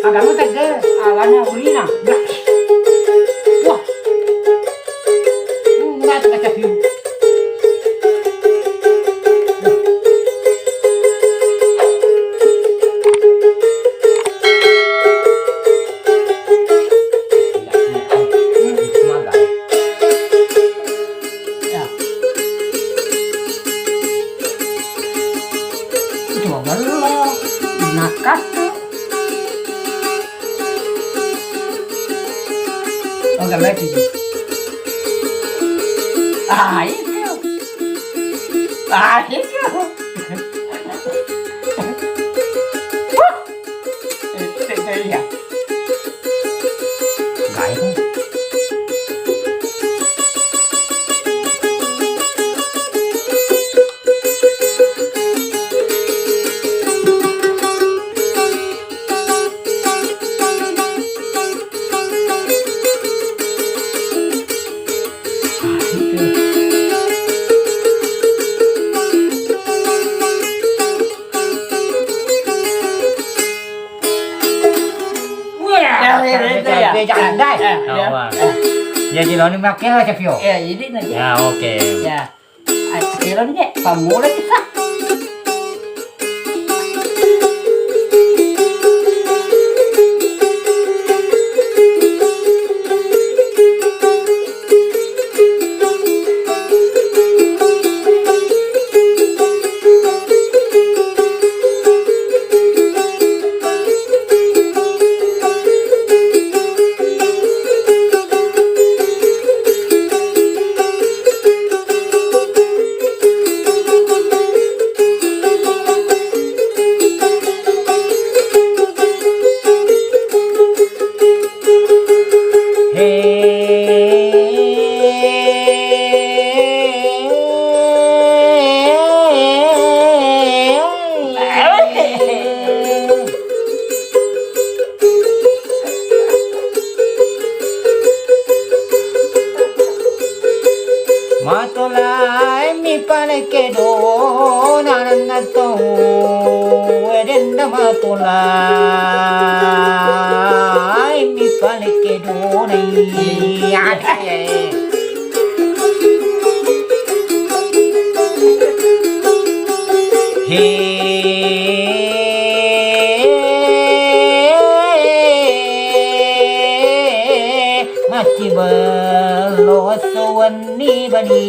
Agama tagga awana ulina. Wah. Ngat kecapi. Enggak lagi. Itu. Itu. Itu ya. Enggak itu. Jangan dai. Ya jilon ni makin lah Cevio. Ya, jadi nanti. Ya oke. Ya. Akhirnya ni pamula kita. Matulai mi paleke do nananato edenda matulai mi paleke do nei ade mati belosowani bani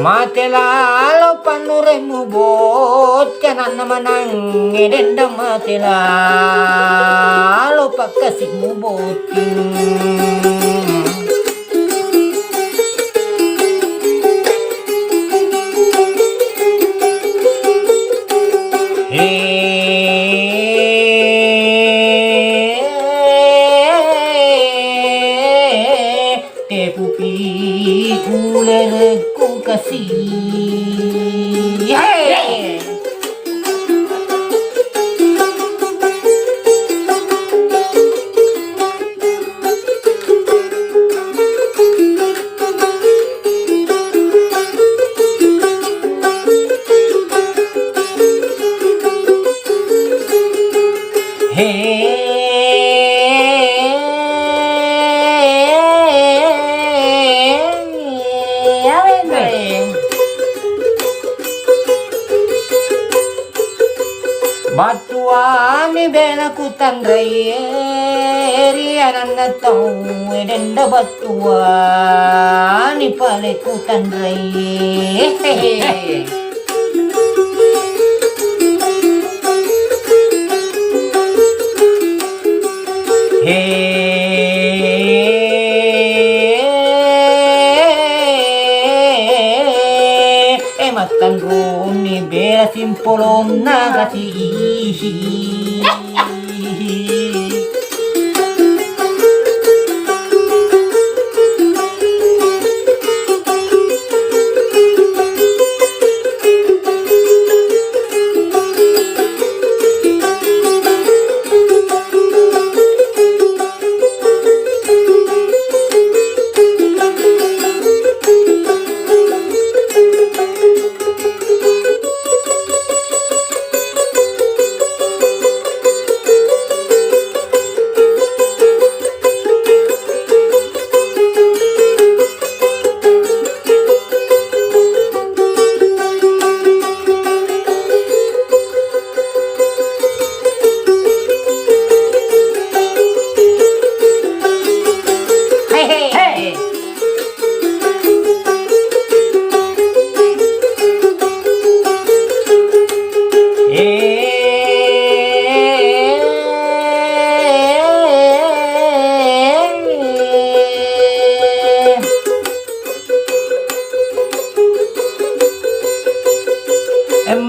Mate Laloppa nure mubot kanan namanang edenda mate Laloppa kasih muboting tepupi kulerku kasih Batuan belaku tandrai rianan tau denda batuan paleku tandrai Kira simpulon na kasi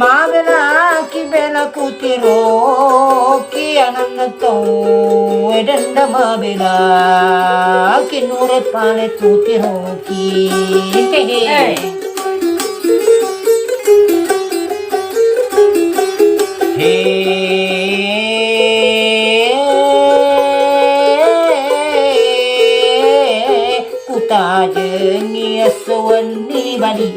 Mabela ki bela kutiro ki anan to edenda mabela ki nure pale kutiro ki kuta jengi aswani bali